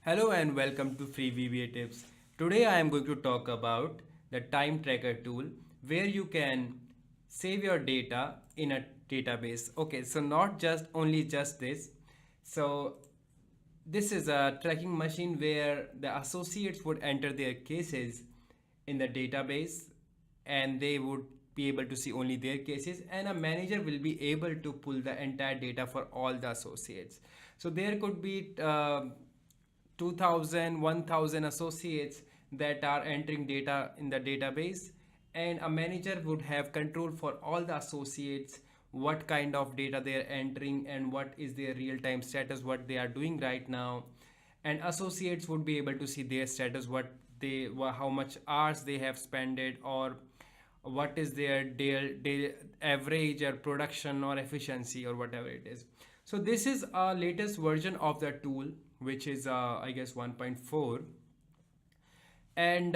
Hello and welcome to Free VBA Tips. Today I am going to talk about the time tracker tool where you can save your data in a database. Okay, so not just only just this. So this is a tracking machine where the associates would enter their cases in the database and they would be able to see only their cases, and a manager will be able to pull the entire data for all the associates. So there could be 2000 1000 associates that are entering data in the database, and a manager would have control for all the associates, what kind of data they are entering and what is their real-time status, what they are doing right now. And associates would be able to see their status, what they how much hours they have spent it, or what is their day average or production or efficiency or whatever it is. So this is a latest version of the tool, which is I guess 1.4, and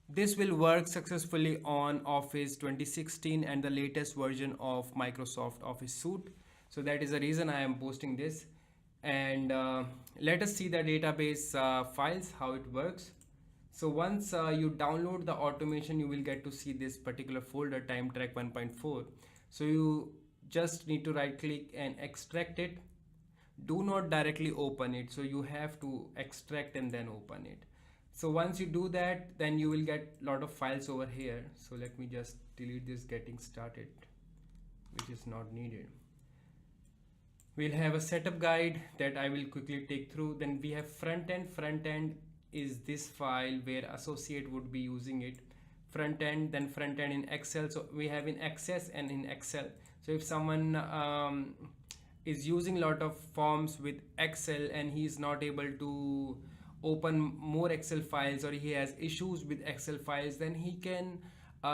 this will work successfully on Office 2016 and the latest version of Microsoft Office Suite. So that is the reason I am posting this. And let us see the database files, how it works. So once you download the automation, you will get to see this particular folder, time track 1.4. So you just need to right click and extract it. Do not directly open it, so you have to extract and then open it. So once you do that, then you will get a lot of files over here. So let me just delete this getting started, which is not needed. We'll have a setup guide that I will quickly take through. Then we have front end. Front end is this file where associate would be using it. Front end, then front end in Excel. So we have in Access and in Excel. So if someone is using a lot of forms with Excel and he is not able to open more Excel files, or he has issues with Excel files, then he can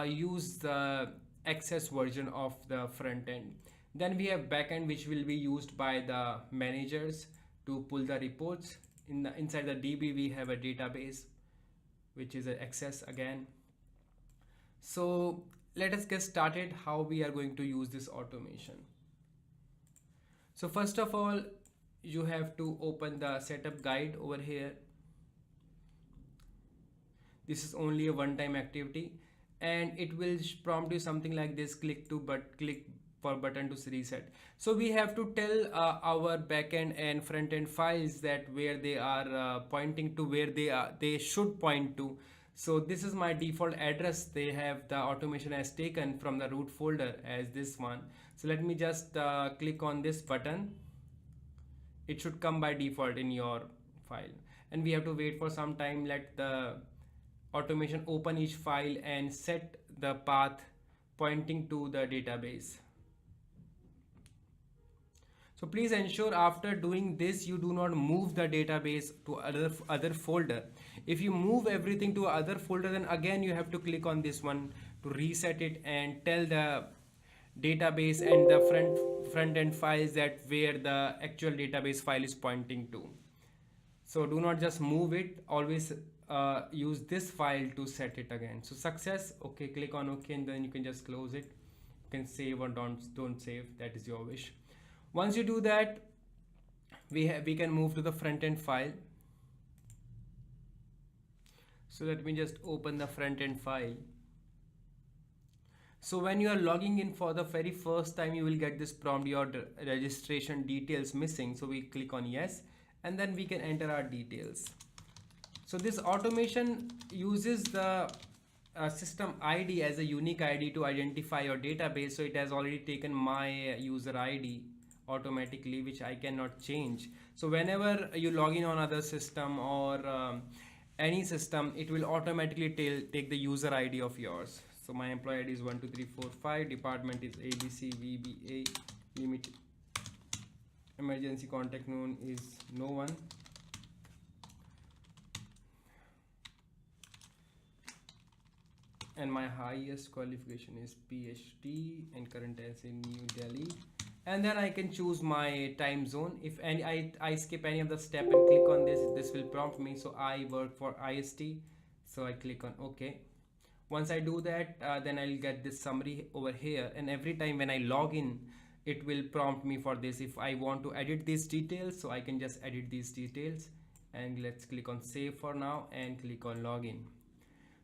use the Access version of the front end. Then we have backend, which will be used by the managers to pull the reports. Inside the DB we have a database, which is an Access again. So let us get started how we are going to use this automation. So first of all, you have to open the setup guide over here. This is only a one-time activity, and it will prompt you something like this: click for button to reset. So we have to tell our backend and front end files that where they are pointing to, where they should point to. So this is my default address. They have the automation has taken from the root folder as this one. So let me just click on this button. It should come by default in your file, and we have to wait for some time. Let the automation open each file and set the path pointing to the database. So please ensure after doing this you do not move the database to other folder. If you move everything to other folder, then again you have to click on this one to reset it and tell the database and the front end files that where the actual database file is pointing to. So do not just move it, always use this file to set it again. So success. Okay, click on OK, and then you can just close it. You can save or don't save, that is your wish. Once you do that, we can move to the front end file. So let me just open the front end file. So when you are logging in for the very first time, you will get this prompt: your registration details missing. So we click on yes, and then we can enter our details. So this automation uses the system ID as a unique ID to identify your database. So it has already taken my user ID automatically, which I cannot change. So whenever you log in on other system or any system, it will automatically take the user ID of yours. So my employee ID is 12345, department is ABC VBA, limited, emergency contact known is no one. And my highest qualification is PhD and current as in New Delhi. And then I can choose my time zone. If I skip any of the step and click on this will prompt me. So I work for IST, so I click on OK. Once I do that, then I'll get this summary over here, and every time when I log in, it will prompt me for this. If I want to edit these details, so I can just edit these details, and let's click on save for now and click on login.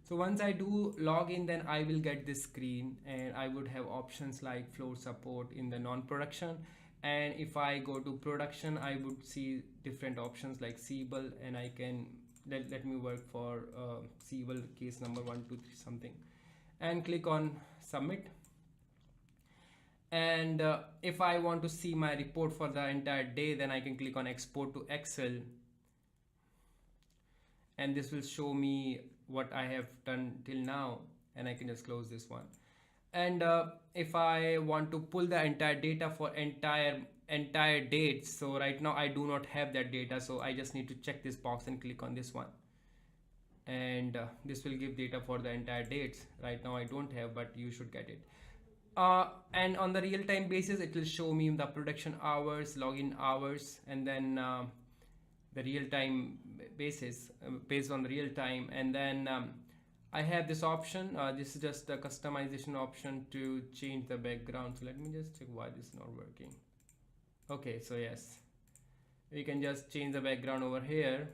So once I do login, then I will get this screen, and I would have options like floor support in the non-production. And if I go to production, I would see different options like Siebel, and I can let me work for Siebel case number 123 something, and click on submit. And if I want to see my report for the entire day, then I can click on export to Excel, and this will show me what I have done till now, and I can just close this one. And if I want to pull the entire data for entire dates, so right now I do not have that data, so I just need to check this box and click on this one, and this will give data for the entire dates. Right now I don't have, but you should get it. And on the real-time basis, it will show me the production hours, login hours, and then the real-time basis based on the real time. And then I have this option. This is just a customization option to change the background. So let me just check why this is not working. Okay, so yes, we can just change the background over here.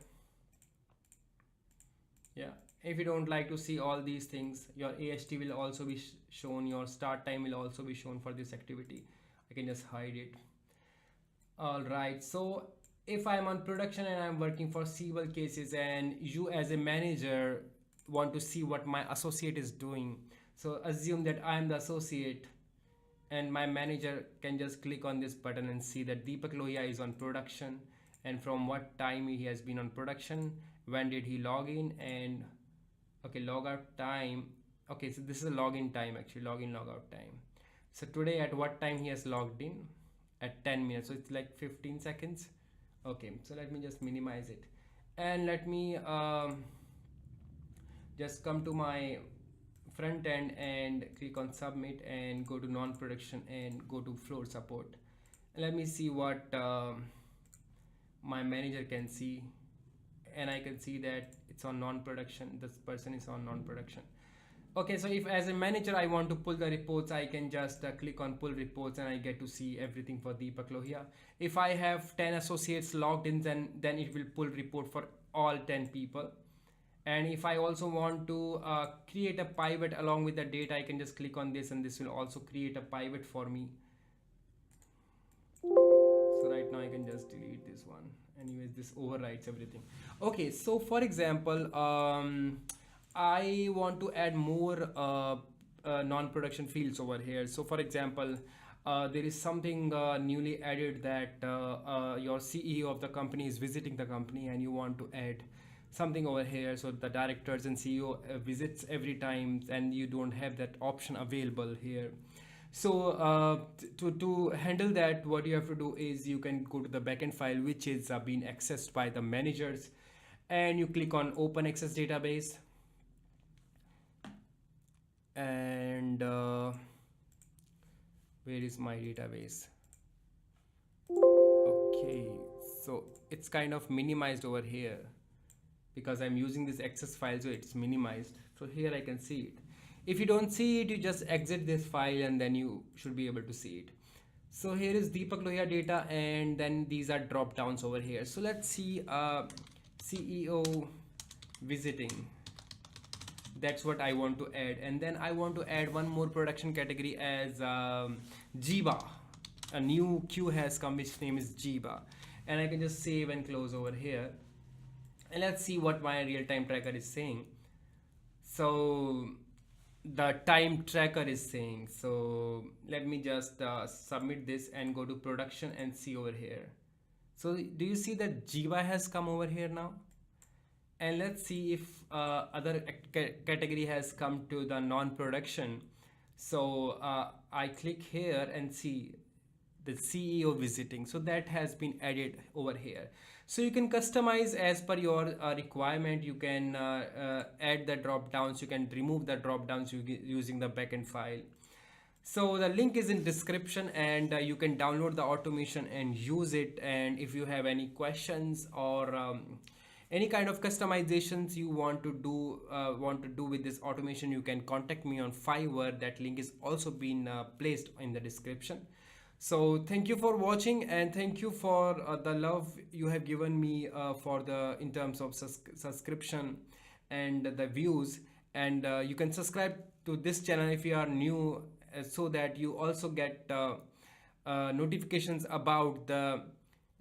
Yeah, if you don't like to see all these things, your AST will also be shown, your start time will also be shown for this activity. I can just hide it. All right, so if I'm on production and I'm working for Siebel cases, and you as a manager want to see what my associate is doing, so assume that I'm the associate, and my manager can just click on this button and see that Deepak Lohia is on production, and from what time he has been on production, when did he log in, and okay, logout time. Okay, so this is a login time, actually login logout time. So today at what time he has logged in? At 10 minutes, so it's like 15 seconds. Okay, so let me just minimize it, and let me just come to my front end and click on submit and go to non-production and go to floor support. Let me see what my manager can see, and I can see that it's on non-production. This person is on non-production. Okay, so if as a manager I want to pull the reports, I can just click on pull reports, and I get to see everything for Deepak Lohia. If I have 10 associates logged in, then it will pull report for all 10 people. And if I also want to create a pivot along with the data, I can just click on this, and this will also create a pivot for me. So right now I can just delete this one. Anyways, this overwrites everything. Okay, so for example, I want to add more non-production fields over here. So for example, there is something newly added that your CEO of the company is visiting the company, and you want to add something over here. So the directors and CEO visits every time, and you don't have that option available here. So to handle that, what you have to do is you can go to the backend file, which is being accessed by the managers, and you click on open access database. And where is my database? Okay, so it's kind of minimized over here because I'm using this access file, so it's minimized. So here I can see it. If you don't see it, you just exit this file, and then you should be able to see it. So here is Deepak Lohia data, and then these are drop downs over here. So let's see CEO visiting. That's what I want to add. And then I want to add one more production category as Jiba. A new queue has come which name is Jiba, and I can just save and close over here, and let's see what my real-time tracker is saying. So the time tracker is saying, so let me just submit this and go to production and see over here. So do you see that Jiba has come over here now? And let's see if other category has come to the non-production. So I click here and see the CEO visiting. So that has been added over here. So you can customize as per your requirement. You can add the drop downs. You can remove the drop downs using the backend file. So the link is in description, and you can download the automation and use it. And if you have any questions or any kind of customizations you want to do with this automation, you can contact me on Fiverr. That link is also been placed in the description. So thank you for watching, and thank you for the love you have given me for the in terms of subscription and the views. And you can subscribe to this channel if you are new, so that you also get notifications about the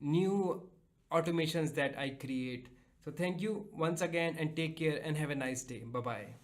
new automations that I create. So thank you once again, and take care and have a nice day. Bye bye.